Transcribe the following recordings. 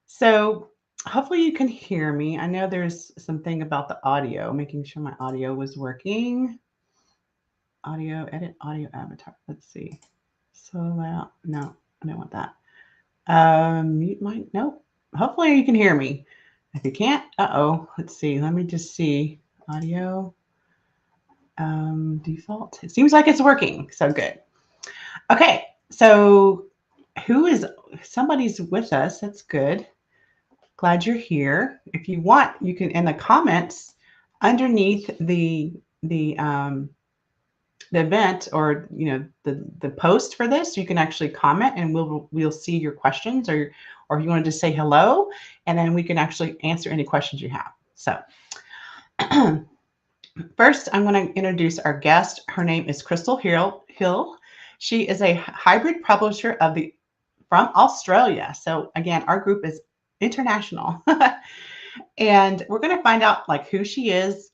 So hopefully you can hear me. I know there's something about the audio, making sure my audio was working. Audio, edit audio avatar. Let's see. So loud. No, I don't want that. Mute mic. Nope. Hopefully you can hear me. If you can't, uh-oh. Let's see. Let me just see. Audio. Default. It seems like it's working. So good. Okay. So who is somebody's with us? That's good. Glad you're here. If you want, you can in the comments underneath the event, or the post for this, you can actually comment and we'll see your questions, or if you want to just say hello, and then we can actually answer any questions you have. So first, I'm going to introduce our guest. Her name is Krystal Hille. She is a hybrid publisher from Australia. So again, our group is international. And we're going to find out like who she is,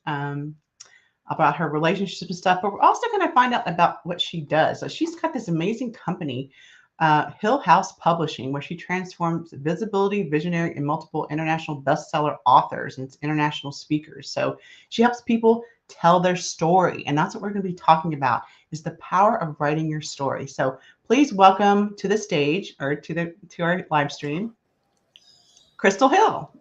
about her relationships and stuff, but we're also going to find out about what she does. So she's got this amazing company, Hill House Publishing, where she transforms visibility, visionary, and multiple international bestseller authors and international speakers. So she helps people tell their story, and that's what we're going to be talking about, is the power of writing your story. So please welcome to the stage, or to our live stream, Krystal Hille.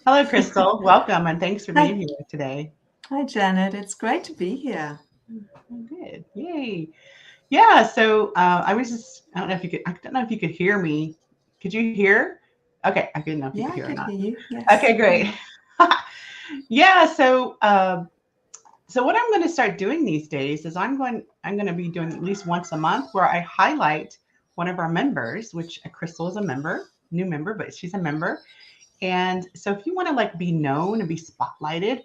Hello, Krystal. Welcome, and thanks for being here today. Hi, Janet. It's great to be here. Good. Yay. Yeah. So I don't know if you could hear me. Could you hear? Okay. I couldn't know if you could hear or not. Hear you. Yes. Okay, great. Yeah. So what I'm going to start doing these days is I'm going to be doing at least once a month where I highlight one of our members, which Krystal is a member, new member, but she's a member. And so if you want to like be known and be spotlighted,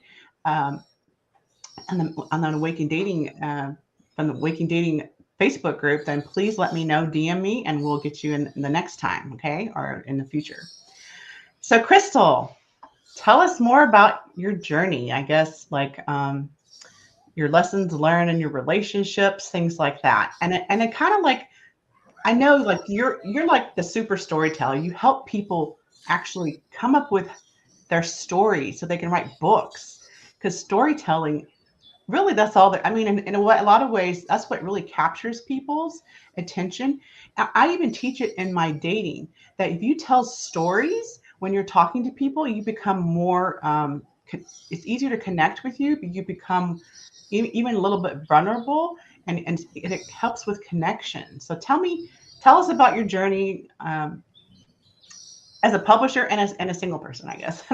on the Awaken Dating, from the Awaken Dating Facebook group, then please let me know, DM me, and we'll get you in the next time, okay, or in the future. So Krystal, tell us more about your journey, I guess, like your lessons learned in your relationships, things like that. And it kind of like, I know like you're like the super storyteller. You help people actually come up with their story so they can write books, because storytelling, really, that's all that, I mean, in a lot of ways, that's what really captures people's attention. I even teach it in my dating, that if you tell stories when you're talking to people, you become more, it's easier to connect with you, but you become even a little bit vulnerable, and it helps with connection. So tell us about your journey as a publisher and a single person, I guess.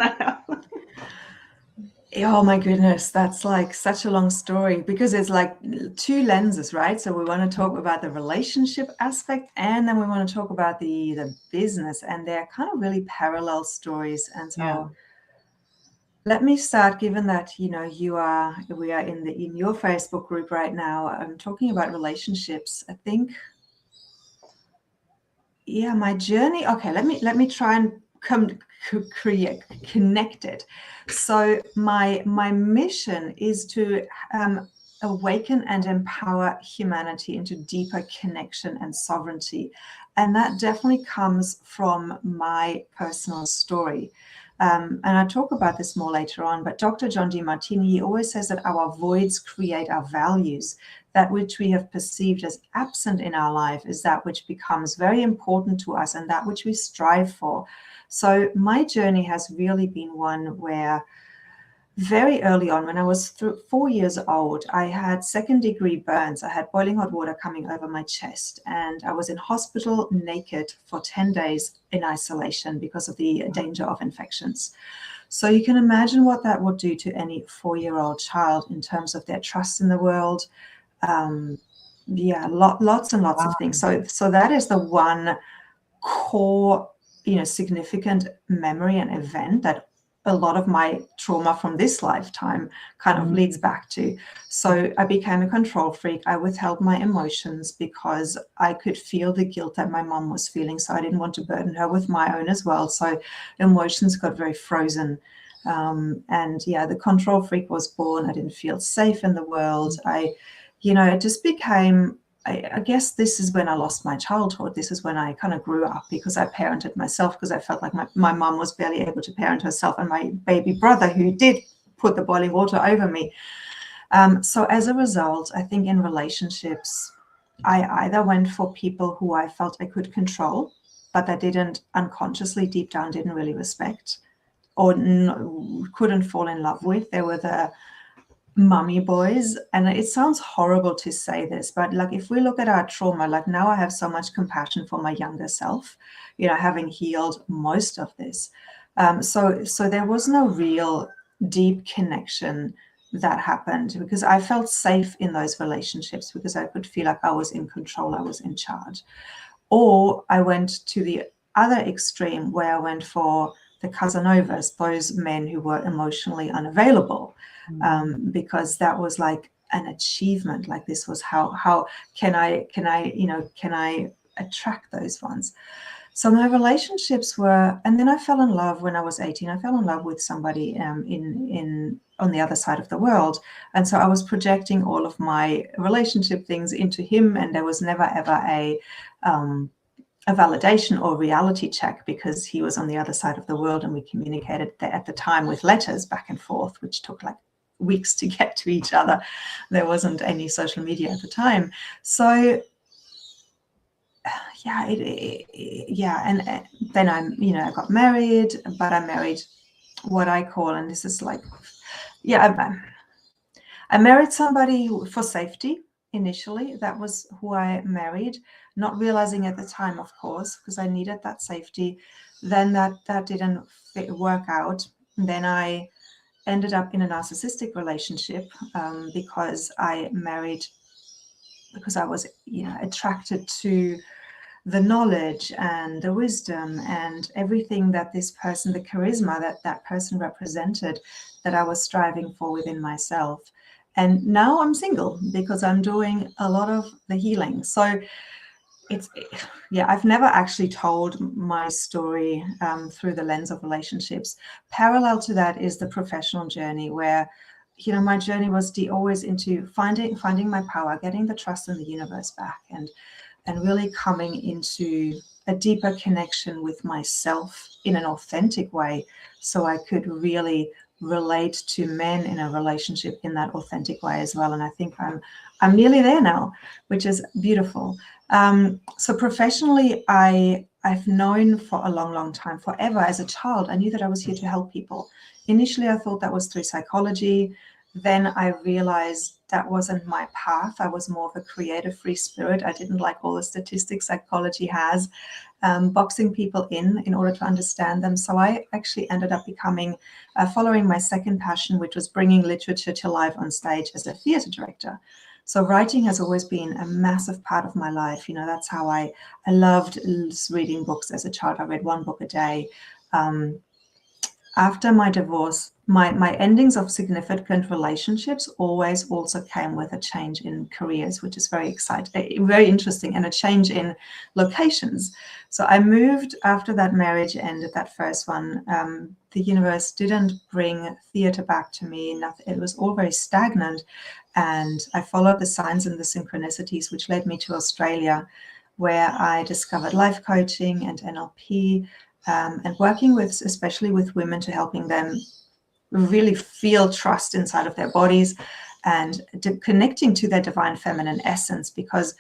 Oh my goodness, that's like such a long story, because it's like two lenses, right? So we want to talk about the relationship aspect, and then we want to talk about the business, and they're kind of really parallel stories. And so let me start, given that we are in your Facebook group right now. I'm talking about relationships. I think, my journey. Okay, let me try and connect it. So my mission is to awaken and empower humanity into deeper connection and sovereignty, and that definitely comes from my personal story. And I'll talk about this more later on, but Dr. John DeMartini, he always says that our voids create our values. That which we have perceived as absent in our life is that which becomes very important to us, and that which we strive for. So my journey has really been one where very early on, when I was 4 years old, I had second-degree burns. I had boiling hot water coming over my chest, and I was in hospital naked for 10 days in isolation because of the danger of infections. So you can imagine what that would do to any 4-year-old child in terms of their trust in the world. Lots and lots of things. So that is the one core, significant memory and event that a lot of my trauma from this lifetime kind of leads back to. So I became a control freak. I withheld my emotions because I could feel the guilt that my mom was feeling. So I didn't want to burden her with my own as well. So emotions got very frozen. The control freak was born. I didn't feel safe in the world. It just became I guess this is when I lost my childhood. This is when I kind of grew up, because I parented myself, because I felt like my mom was barely able to parent herself, and my baby brother, who did put the boiling water over me. So as a result, I think in relationships, I either went for people who I felt I could control, but I didn't unconsciously, deep down, didn't really respect, or couldn't fall in love with. They were the mummy boys. And it sounds horrible to say this, but like, if we look at our trauma, like now I have so much compassion for my younger self, you know, having healed most of this. So there was no real deep connection that happened, because I felt safe in those relationships, because I could feel like I was in control, I was in charge. Or I went to the other extreme, where I went for the Casanovas, those men who were emotionally unavailable, because that was like an achievement. Like, this was how can I attract those ones. So my relationships were, and then I fell in love when I was 18. I fell in love with somebody in on the other side of the world, and so I was projecting all of my relationship things into him, and there was never ever a validation or reality check, because he was on the other side of the world, and we communicated at the time with letters back and forth, which took like weeks to get to each other. There wasn't any social media at the time. So yeah, and then I got married, but I married what I call, and this is like, I married somebody for safety initially. That was who I married, not realizing at the time, of course, because I needed that safety. Then that didn't work out. Then I ended up in a narcissistic relationship, because I married because I was attracted to the knowledge and the wisdom and everything that this person, the charisma that person represented, that I was striving for within myself. And now I'm single, because I'm doing a lot of the healing. So I've never actually told my story through the lens of relationships. Parallel to that is the professional journey, where my journey was always into finding my power, getting the trust in the universe back, and really coming into a deeper connection with myself in an authentic way, so I could really relate to men in a relationship in that authentic way as well. And I think I'm nearly there now, which is beautiful. So professionally, I've known for a long, long time, forever. As a child, I knew that I was here to help people. Initially, I thought that was through psychology. Then I realized that wasn't my path. I was more of a creative, free spirit. I didn't like all the statistics psychology has, boxing people in order to understand them. So I actually ended up following my second passion, which was bringing literature to life on stage as a theater director. So writing has always been a massive part of my life. That's how I loved reading books as a child. I read one book a day. After my divorce, my endings of significant relationships always also came with a change in careers, which is very exciting, very interesting, and a change in locations. So I moved after that marriage ended, that first one. The universe didn't bring theater back to me. Nothing, it was all very stagnant. And I followed the signs and the synchronicities, which led me to Australia, where I discovered life coaching and NLP, and working especially with women, to helping them really feel trust inside of their bodies and connecting to their divine feminine essence. Because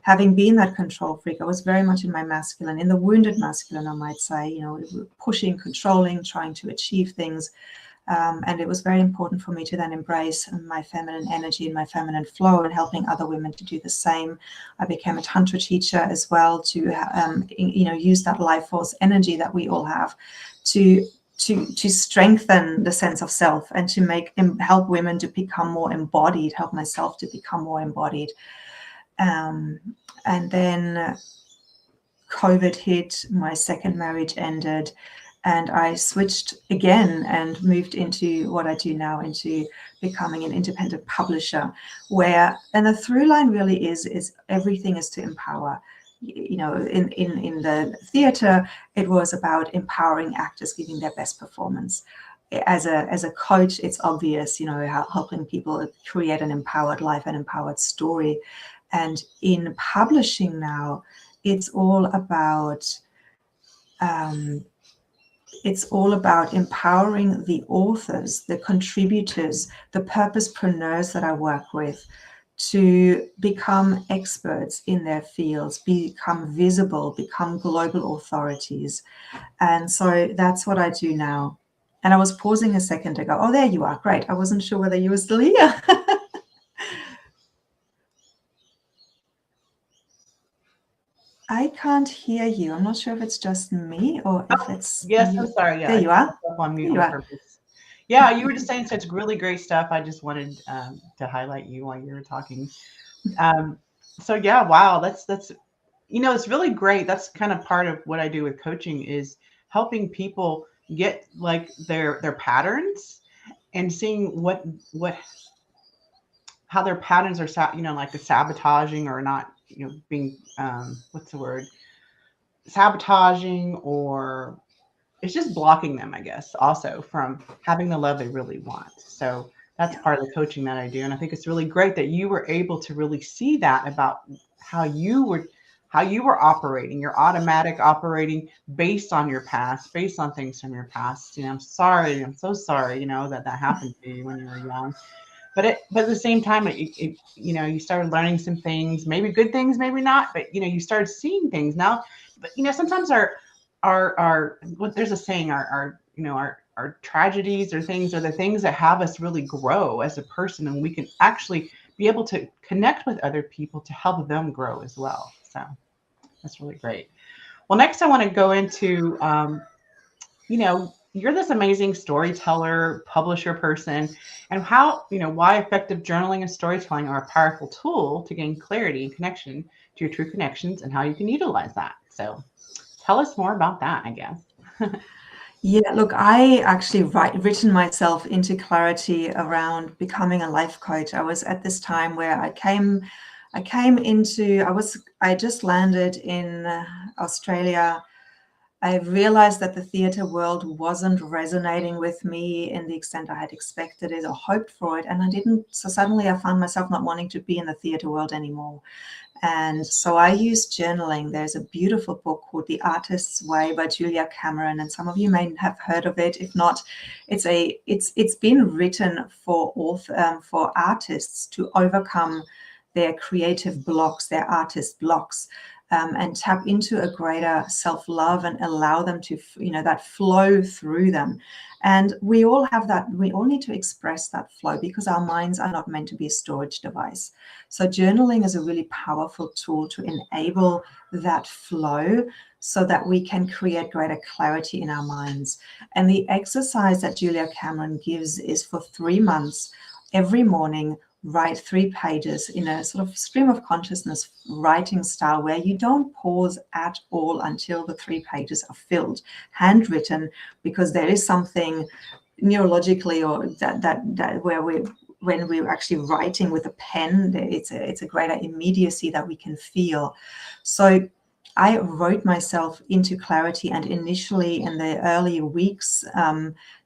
having been that control freak, I was very much in my masculine, in the wounded masculine, I might say, pushing, controlling, trying to achieve things. And it was very important for me to then embrace my feminine energy and my feminine flow, and helping other women to do the same. I became a Tantra teacher as well, to use that life force energy that we all have to strengthen the sense of self, and to help women to become more embodied, help myself to become more embodied. And then COVID hit, my second marriage ended, and I switched again and moved into what I do now, into becoming an independent publisher, and the through line really is everything is to empower. In the theater, it was about empowering actors, giving their best performance. As a coach, it's obvious, helping people create an empowered life, an empowered story. And in publishing now, it's all about empowering the authors, the contributors, the purposepreneurs that I work with to become experts in their fields, become visible, become global authorities. And so that's what I do now. And I was pausing a second ago. Oh, there you are. Great. I wasn't sure whether you were still here. I can't hear you. I'm not sure if it's just me or if it's Yes, you. I'm sorry. Yeah, There you are. I on mute There you on are. purpose. Yeah, you were just saying such really great stuff. I just wanted to highlight you while you were talking. So yeah, wow, that's it's really great. That's kind of part of what I do with coaching is helping people get like their patterns and seeing what how their patterns are like the sabotaging or not being what's the word, sabotaging, or it's just blocking them, I guess, also from having the love they really want. So that's part of the coaching that I do. And I think it's really great that you were able to really see that about how you were operating, your automatic operating based on your past, based on things from your past. I'm sorry. I'm so sorry, that happened to you when you were young. But at the same time, you started learning some things, maybe good things, maybe not, but you started seeing things now. But sometimes our what there's a saying, our tragedies or things are the things that have us really grow as a person, and we can actually be able to connect with other people to help them grow as well. So that's really great. Well, next I want to go into you're this amazing storyteller, publisher person, and how, why effective journaling and storytelling are a powerful tool to gain clarity and connection to your true connections and how you can utilize that. So tell us more about that, I guess. Yeah, look, I actually written myself into clarity around becoming a life coach. I was at this time where I just landed in Australia. I realized that the theatre world wasn't resonating with me in the extent I had expected it or hoped for it. And I didn't. So suddenly I found myself not wanting to be in the theatre world anymore. And so I used journaling. There's a beautiful book called The Artist's Way by Julia Cameron, and some of you may have heard of it. If not, it's been written for artists to overcome their creative blocks, their artist blocks, and tap into a greater self-love and allow them to, that flow through them. And we all have that. We all need to express that flow because our minds are not meant to be a storage device. So journaling is a really powerful tool to enable that flow so that we can create greater clarity in our minds. And the exercise that Julia Cameron gives is for 3 months, every morning, write 3 pages in a sort of stream of consciousness writing style where you don't pause at all until the 3 pages are filled, handwritten, because there is something neurologically or that where when we're actually writing with a pen, it's a greater immediacy that we can feel. So I wrote myself into clarity, and initially in the early weeks,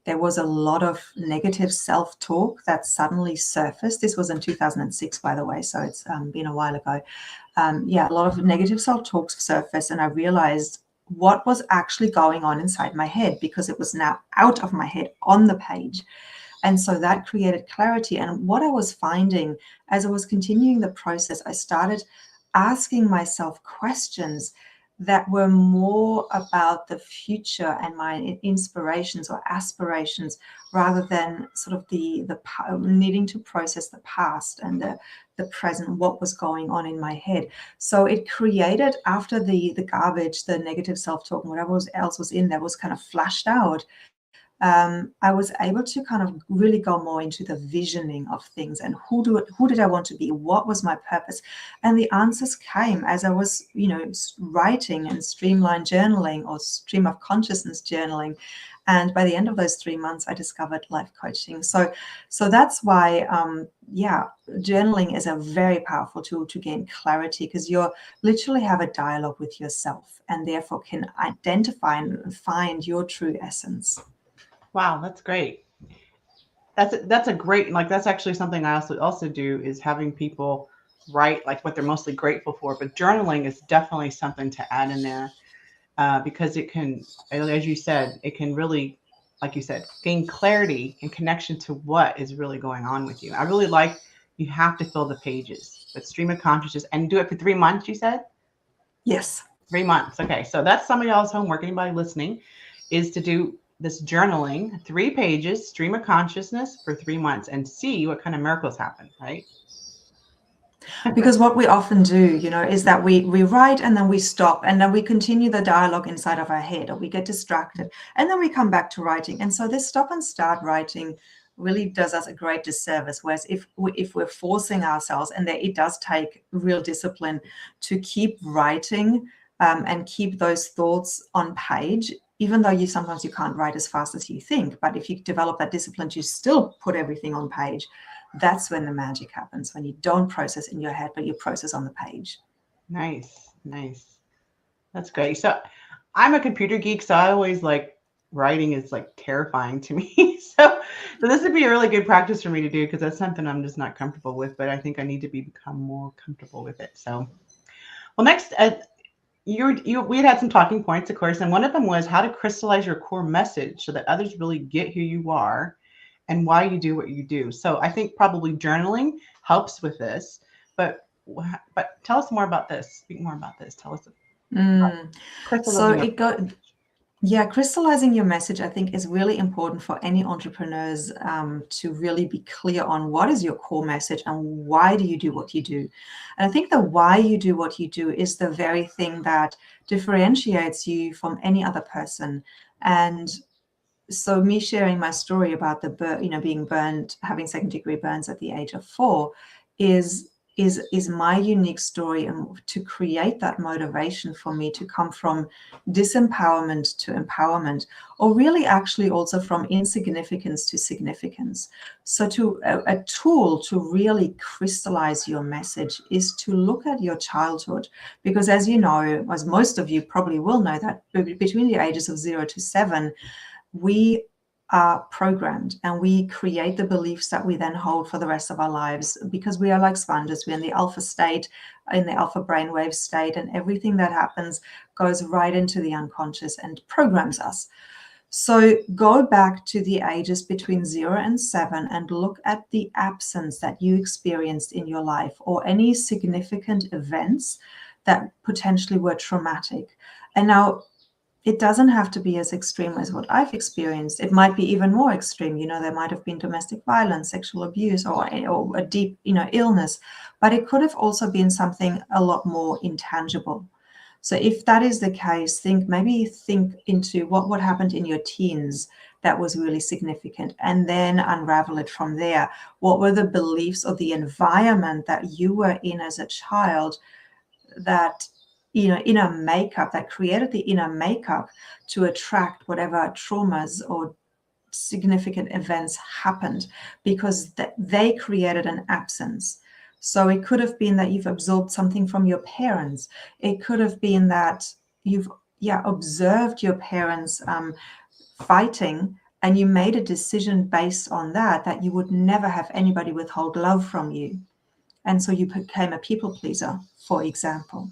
there was a lot of negative self-talk that suddenly surfaced. This was in 2006, by the way, so it's been a while ago. A lot of negative self-talk surfaced, and I realized what was actually going on inside my head because it was now out of my head on the page. And so that created clarity. And what I was finding as I was continuing the process, I started asking myself questions that were more about the future and my inspirations or aspirations rather than sort of the needing to process the past and the present, what was going on in my head. So it created, after the garbage, the negative self-talk and whatever else was in there was kind of flushed out, I was able to kind of really go more into the visioning of things and who did I want to be? What was my purpose? And the answers came as I was, writing and streamline journaling or stream of consciousness journaling. And by the end of those 3 months, I discovered life coaching. So that's why, journaling is a very powerful tool to gain clarity because you literally have a dialogue with yourself and therefore can identify and find your true essence. Wow, that's great. That's a great, like, that's actually something I also do is having people write like what they're mostly grateful for, but journaling is definitely something to add in there, because it can, as you said, it can really, like you said, gain clarity and connection to what is really going on with you. I really like, you have to fill the pages, but stream of consciousness and do it for 3 months, you said? Yes. 3 months. Okay. So that's some of y'all's homework. Anybody listening is to do this journaling, 3 pages, stream of consciousness for 3 months and see what kind of miracles happen, right? Because what we often do, is that we write and then we stop and then we continue the dialogue inside of our head, or we get distracted and then we come back to writing. And so this stop and start writing really does us a great disservice. Whereas if we're forcing ourselves, and it does take real discipline to keep writing, and keep those thoughts on page, even though sometimes you can't write as fast as you think. But if you develop that discipline to still put everything on page, that's when the magic happens, when you don't process in your head, but you process on the page. Nice. Nice. That's great. So I'm a computer geek, so I always like, writing is like terrifying to me. So this would be a really good practice for me to do, because that's something I'm just not comfortable with, but I think I need to become more comfortable with it. So, well, next, we had some talking points, of course, and one of them was how to crystallize your core message so that others really get who you are and why you do what you do. So I think probably journaling helps with this, but tell us more about this. Speak more about this. Tell us. So Crystallizing. crystallizing your message, I think, is really important for any entrepreneurs, to really be clear on what is your core message and why do you do what you do. And I think the why you do what you do is the very thing that differentiates you from any other person. And so me sharing my story about being burned, having second-degree burns at the age of 4, is my unique story, and to create that motivation for me to come from disempowerment to empowerment, or really actually also from insignificance to significance. So a tool to really crystallize your message is to look at your childhood, because as you know, as most of you probably will know, that between the ages of 0 to 7, we are programmed and we create the beliefs that we then hold for the rest of our lives, because we are like sponges. We're in the alpha state, in the alpha brainwave state, and everything that happens goes right into the unconscious and programs us. So go back to the ages between 0 and 7 and look at the absence that you experienced in your life, or any significant events that potentially were traumatic. And now, it doesn't have to be as extreme as what I've experienced. It might be even more extreme. There might have been domestic violence, sexual abuse, or a deep, illness, but it could have also been something a lot more intangible. So if that is the case, think into what happened in your teens that was really significant, and then unravel it from there. What were the beliefs or the environment that you were in as a child that inner makeup, that created the inner makeup to attract whatever traumas or significant events happened, because they created an absence. So it could have been that you've absorbed something from your parents. It could have been that you've observed your parents fighting, and you made a decision based on that you would never have anybody withhold love from you. And so you became a people pleaser, for example.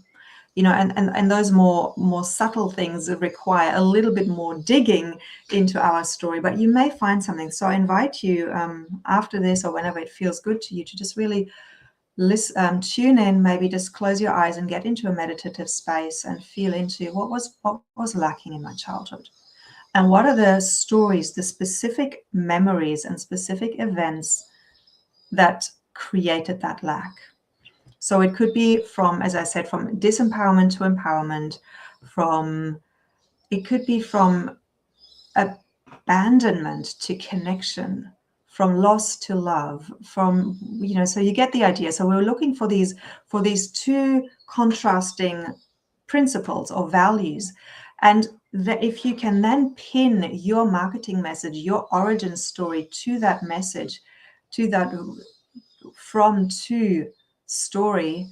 And those more subtle things require a little bit more digging into our story, but you may find something. So I invite you, after this or whenever it feels good to you, to just really tune in, maybe just close your eyes and get into a meditative space and feel into what was lacking in my childhood. And what are the stories, the specific memories and specific events that created that lack? So it could be from, as I said, from disempowerment to empowerment, it could be from abandonment to connection, from loss to love, so you get the idea. So we're looking for these two contrasting principles or values. And if you can then pin your marketing message, your origin story to that message, to that from to story,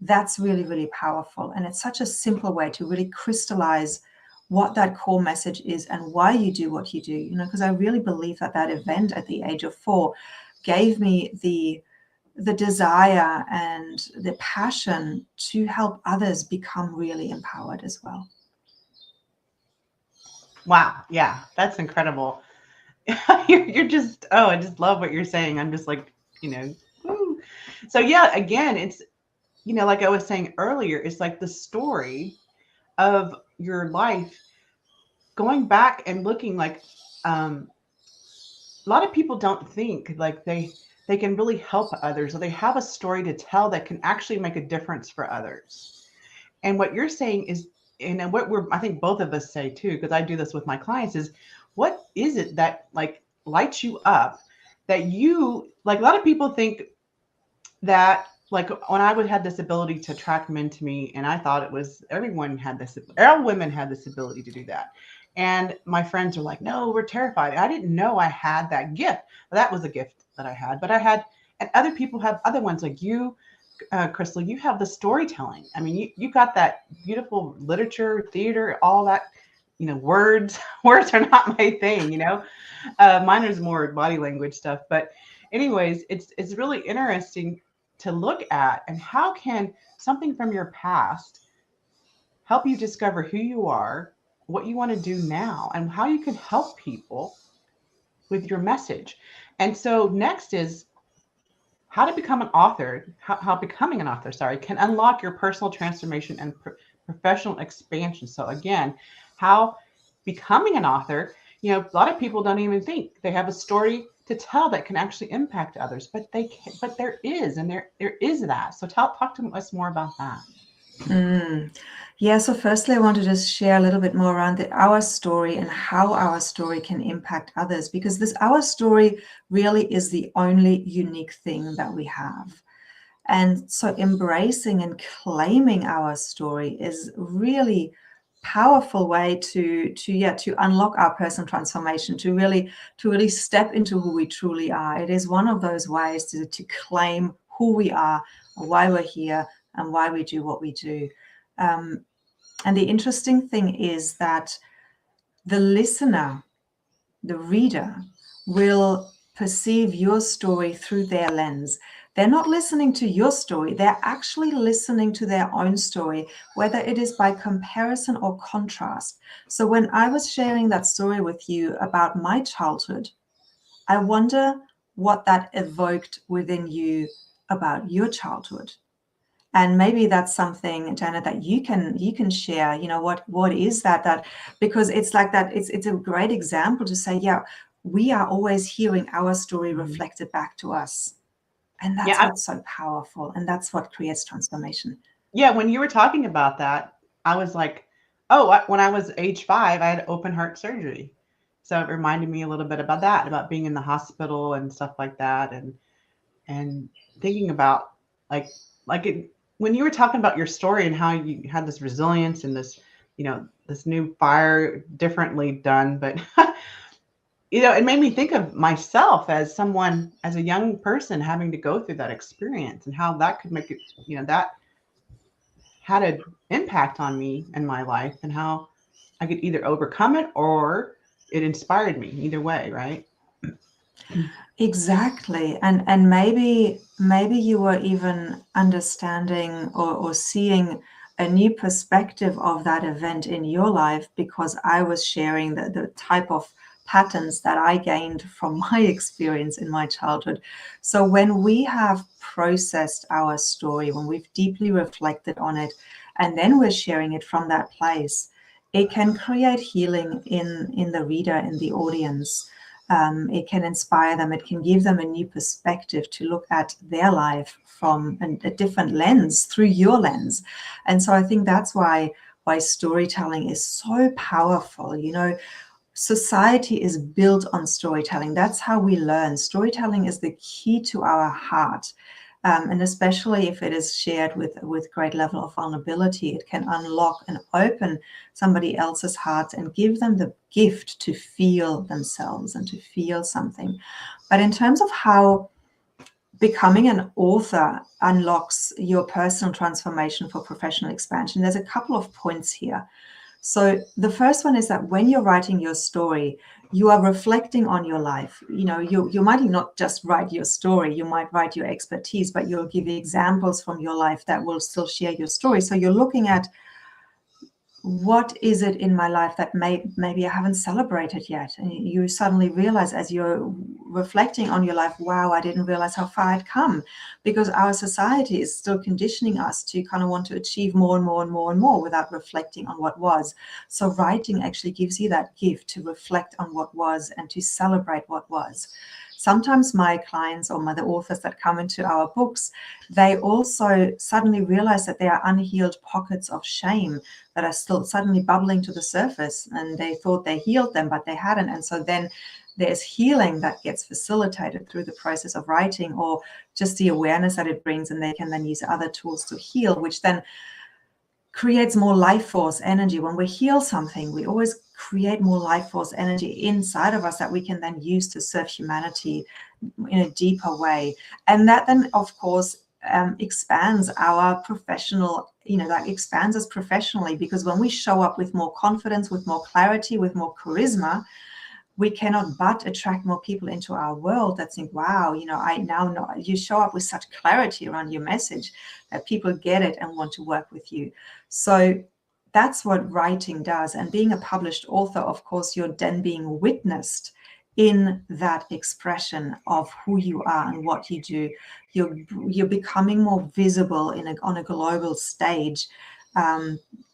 that's really, really powerful. And it's such a simple way to really crystallize what that core message is and why you do what you do, because I really believe that event at the age of 4 gave me the desire and the passion to help others become really empowered as well. Wow. Yeah, that's incredible. You're just, oh, I just love what you're saying. I'm just like, woo. So yeah, again, it's, like I was saying earlier, it's like the story of your life going back and looking like, a lot of people don't think like they can really help others, or they have a story to tell that can actually make a difference for others. And what you're saying is, and what I think both of us say too, because I do this with my clients, is what is it that like lights you up, that you like? A lot of people think that like when I would have this ability to attract men to me, and I thought it was everyone had this, all women had this ability to do that. And my friends are like, no, we're terrified. I didn't know I had that gift. That was a gift that I had, but I had, and other people have other ones like you, Krystal, you have the storytelling. I mean, you got that beautiful literature, theater, all that, words. Words are not my thing, Mine is more body language stuff. But anyways, it's really interesting to look at, and how can something from your past help you discover who you are, what you want to do now, and how you can help people with your message. And so next is how to become an author, how becoming an author, can unlock your personal transformation and professional expansion. So again, how becoming an author, a lot of people don't even think they have a story to tell that can actually impact others, but there is that. So talk to us more about that. Yeah, so firstly, I want to just share a little bit more around our story and how our story can impact others, because our story really is the only unique thing that we have. And so embracing and claiming our story is really powerful way to unlock our personal transformation, to really step into who we truly are. It is one of those ways to claim who we are, why we're here, and why we do what we do. And the interesting thing is that the listener, the reader, will perceive your story through their lens. They're not listening to your story. They're actually listening to their own story, whether it is by comparison or contrast. So when I was sharing that story with you about my childhood, I wonder what that evoked within you about your childhood. And maybe that's something, Janet, that you can share. What is that because it's like that. It's a great example to say, yeah, we are always hearing our story reflected back to us, and that's what's so powerful, and that's what creates transformation. Yeah, when you were talking about that, I was like, oh, when I was age 5, I had open heart surgery, so it reminded me a little bit about that, about being in the hospital and stuff like that, and thinking about when you were talking about your story and how you had this resilience and this, this new fire, differently done. But, it made me think of myself as someone, as a young person having to go through that experience, and how that could make it, that had an impact on me and my life, and how I could either overcome it or it inspired me, either way. Right. Exactly. And maybe you were even understanding or seeing a new perspective of that event in your life, because I was sharing the type of patterns that I gained from my experience in my childhood. So when we have processed our story, when we've deeply reflected on it, and then we're sharing it from that place, it can create healing in the reader, in the audience. It can inspire them. It can give them a new perspective to look at their life from a different lens, through your lens. And so I think that's why storytelling is so powerful. Society is built on storytelling. That's how we learn. Storytelling is the key to our heart. And especially if it is shared with great level of vulnerability, it can unlock and open somebody else's heart and give them the gift to feel themselves and to feel something. But in terms of how becoming an author unlocks your personal transformation for professional expansion, there's a couple of points here. So the first one is that when you're writing your story, you are reflecting on your life. You might not just write your story, you might write your expertise, but you'll give examples from your life that will still share your story. So you're looking at, what is it in my life that maybe I haven't celebrated yet? And you suddenly realize, as you're reflecting on your life, wow, I didn't realize how far I'd come, because our society is still conditioning us to kind of want to achieve more and more and more and more without reflecting on what was. So writing actually gives you that gift to reflect on what was and to celebrate what was. Sometimes my clients or the authors that come into our books, they also suddenly realize that there are unhealed pockets of shame that are still suddenly bubbling to the surface, and they thought they healed them, but they hadn't. And so then there's healing that gets facilitated through the process of writing, or just the awareness that it brings, and they can then use other tools to heal, which then creates more life force energy. When we heal something, we always create more life force energy inside of us that we can then use to serve humanity in a deeper way. And that then, of course, expands our professional, that expands us professionally, because when we show up with more confidence, with more clarity, with more charisma, we cannot but attract more people into our world that think, wow, I now know, you show up with such clarity around your message that people get it and want to work with you. So that's what writing does. And being a published author, of course, you're then being witnessed in that expression of who you are and what you do. You're becoming more visible on a global stage.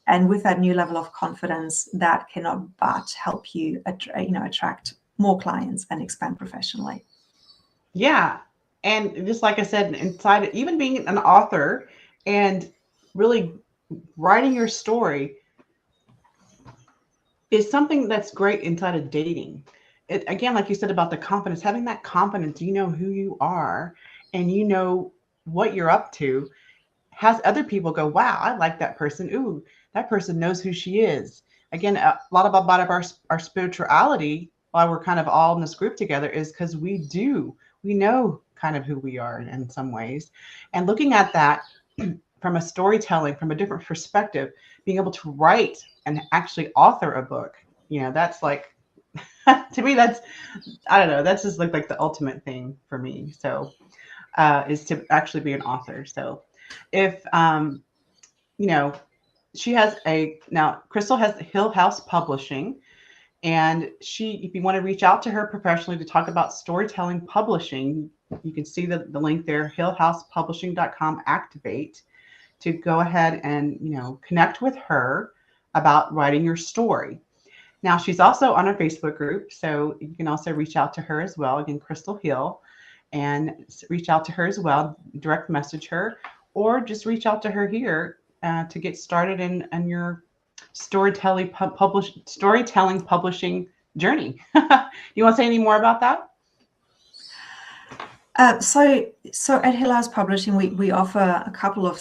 And with that new level of confidence, that cannot but help you, attract more clients and expand professionally. Yeah. And just like I said, inside, even being an author and really writing your story is something that's great inside of dating. Again, like you said about the confidence, having that confidence, you know who you are and you know what you're up to, has other people go, wow, I like that person. Ooh, that person knows who she is. Again, a lot of our spirituality, while we're kind of all in this group together, is because we know kind of who we are in some ways. And looking at that from a storytelling, from a different perspective, being able to write and actually author a book, that's like, to me, that's, I don't know, that's just like the ultimate thing for me. So, is to actually be an author. So if, you know, she has now Krystal has Hill House Publishing, and if you want to reach out to her professionally to talk about storytelling publishing, you can see the link there, hillhousepublishing.com, activate, to go ahead and, connect with her about writing your story. Now, she's also on our Facebook group, so you can also reach out to her as well. Again, Krystal Hille, and reach out to her as well, direct message her, or just reach out to her here to get started in your storytelling publishing journey. You want to say any more about that? So at Hill House Publishing, we offer a couple of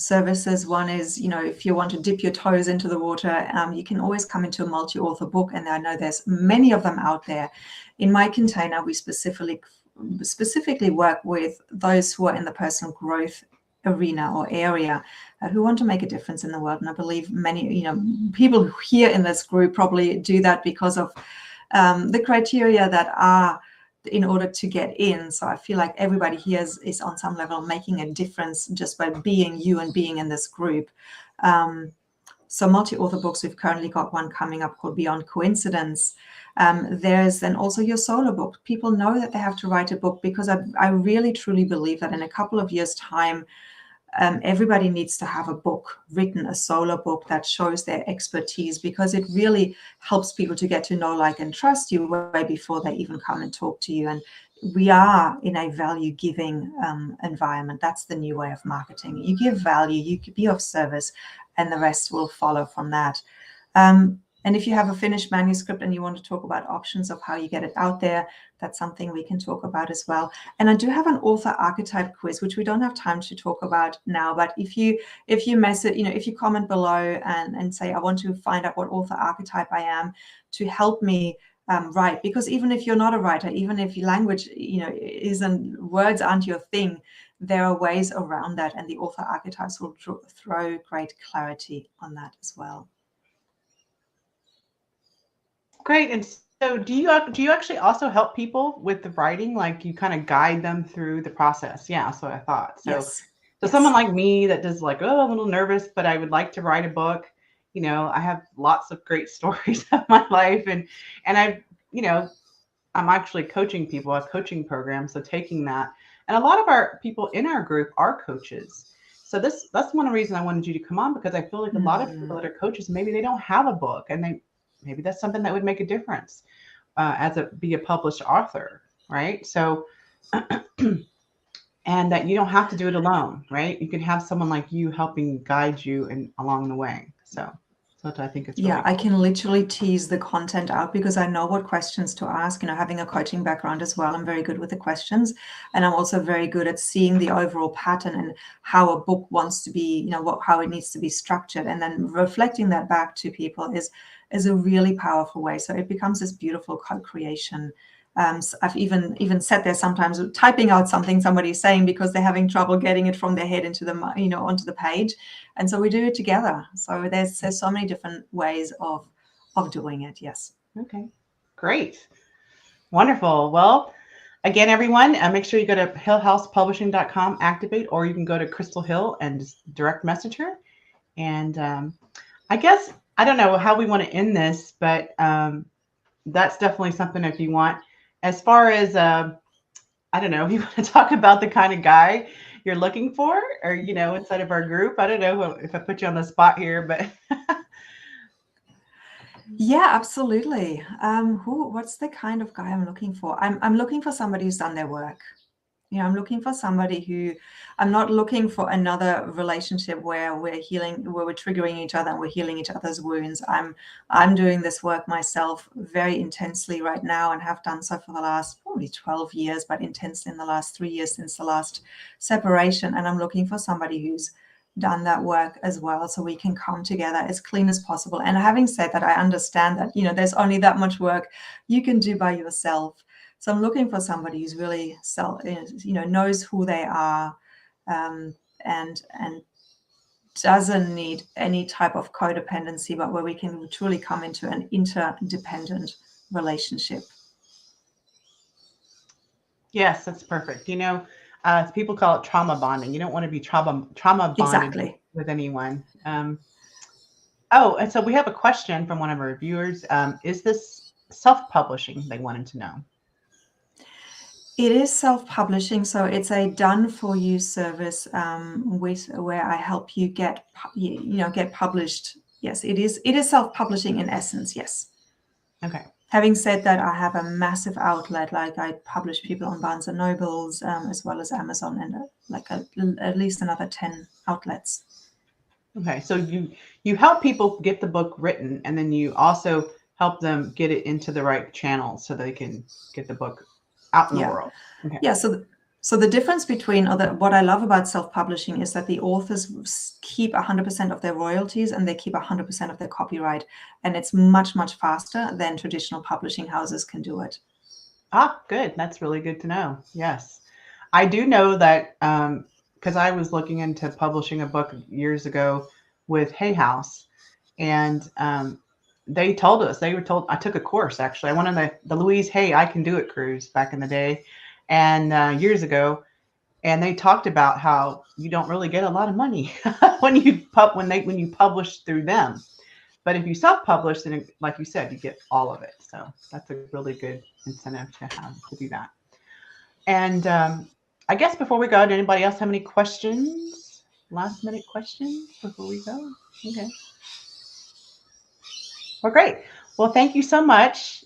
services. One is, if you want to dip your toes into the water, you can always come into a multi-author book, and I know there's many of them out there. In my container, we specifically work with those who are in the personal growth arena or area, who want to make a difference in the world. And I believe many, people here in this group probably do that because of the criteria that are in order to get in. So I feel like everybody here is on some level making a difference just by being you and being in this group. So multi-author books, we've currently got one coming up called Beyond Coincidence. There's then also your solo book. People know that they have to write a book, because I really truly believe that in a couple of years' time, everybody needs to have a book written, a solo book that shows their expertise, because it really helps people to get to know, like, and trust you way before they even come and talk to you. And we are in a value-giving environment. That's the new way of marketing. You give value, you could be of service, and the rest will follow from that. And if you have a finished manuscript and you want to talk about options of how you get it out there, that's something we can talk about as well. And I do have an author archetype quiz, which we don't have time to talk about now. But if you message, if you comment below and say, I want to find out what author archetype I am, to help me write, because even if you're not a writer, even if your language, words aren't your thing, there are ways around that, and the author archetypes will throw great clarity on that as well. Great. And so do you actually also help people with the writing? Like you kind of guide them through the process? Yeah, that's what I thought. So Yes. so someone Yes. like me that does like, oh, I'm a little nervous, but I would like to write a book. I have lots of great stories of my life, and I've, you know, I'm actually coaching people, a coaching program. So taking that, and a lot of our people in our group are coaches. So that's one reason I wanted you to come on, because I feel like a lot of people Mm. that are coaches, maybe they don't have a book, and maybe that's something that would make a difference as a be a published author, right? So and that you don't have to do it alone, right? You can have someone like you helping guide you and along the way. So I think it's Yeah, really I cool. can literally tease the content out because I know what questions to ask. Having a coaching background as well, I'm very good with the questions. And I'm also very good at seeing the overall pattern and how a book wants to be, how it needs to be structured. And then reflecting that back to people is a really powerful way. So it becomes this beautiful co-creation. So I've even sat there sometimes typing out something somebody's saying because they're having trouble getting it from their head into the, onto the page. And so we do it together. So there's so many different ways of doing it. Yes. Okay, great, wonderful. Well, again, everyone, make sure you go to hillhousepublishing.com, activate, or you can go to Crystal Hill and just direct message her. And I guess I don't know how we want to end this, but that's definitely something if you want. As far as I don't know, if you want to talk about the kind of guy you're looking for, or inside of our group. I don't know if I put you on the spot here, but Yeah, absolutely. What's the kind of guy I'm looking for? I'm looking for somebody who's done their work. I'm looking for somebody who, I'm not looking for another relationship where we're triggering each other and we're healing each other's wounds. I'm doing this work myself very intensely right now and have done so for the last probably 12 years, but intensely in the last 3 years since the last separation. And I'm looking for somebody who's done that work as well, so we can come together as clean as possible. And having said that, I understand that, there's only that much work you can do by yourself. So I'm looking for somebody who's really knows who they are, and doesn't need any type of codependency, but where we can truly come into an interdependent relationship. yes, that's perfect. People call it trauma bonding. You don't want to be trauma bonded Exactly. with anyone. Oh, and so we have a question from one of our viewers. Is this self-publishing? They wanted to know. It is self-publishing, so it's a done-for-you service, where I help you get published. Yes, it is. It is self-publishing in essence. Yes. Okay. Having said that, I have a massive outlet. Like I publish people on Barnes and Nobles, as well as Amazon, and at least another 10 outlets. Okay. So you help people get the book written, and then you also help them get it into the right channel so they can get the book out in the world. Okay. Yeah. So the difference between what I love about self-publishing is that the authors keep 100% of their royalties and they keep 100% of their copyright, and it's much, much faster than traditional publishing houses can do it. Ah, good. That's really good to know. Yes. I do know that because I was looking into publishing a book years ago with Hay House, and they told us, they were told, I took a course actually. I went on the Louise Hay I Can Do It cruise back in the day and years ago. And they talked about how you don't really get a lot of money when you publish through them. But if you self-publish, then like you said, you get all of it. So that's a really good incentive to have to do that. And I guess before we go, did anybody else have any questions? Last minute questions before we go? Okay. Well, great. Well, thank you so much,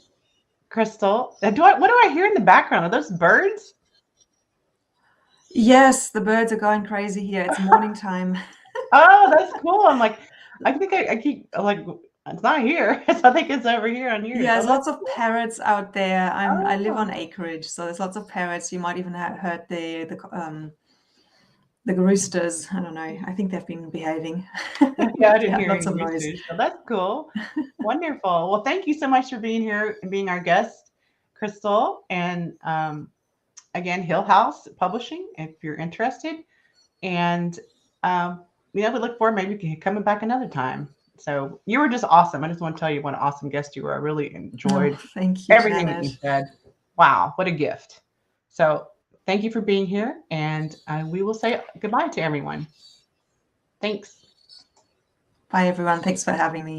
Krystal. What do I hear in the background? Are those birds? Yes, the birds are going crazy here. It's morning time. Oh, that's cool. I'm like, I think I keep like it's not here. So I think it's over here on yours. Yeah, Oh, there's that's lots of cool. parrots out there. I live Oh, on acreage, so there's lots of parrots. You might even have heard the roosters. I don't know. I think they've been behaving. yeah, I didn't Yeah, hear lots any of noise. roosters. So that's cool. Wonderful. Well, thank you so much for being here and being our guest, Krystal. And again, Hill House Publishing, if you're interested. And we look forward maybe coming back another time. So you were just awesome. I just want to tell you what an awesome guest you were. I really enjoyed Thank you, everything that Janet. you said. Wow, what a gift. So thank you for being here, and we will say goodbye to everyone. Thanks. Bye, everyone. Thanks for having me.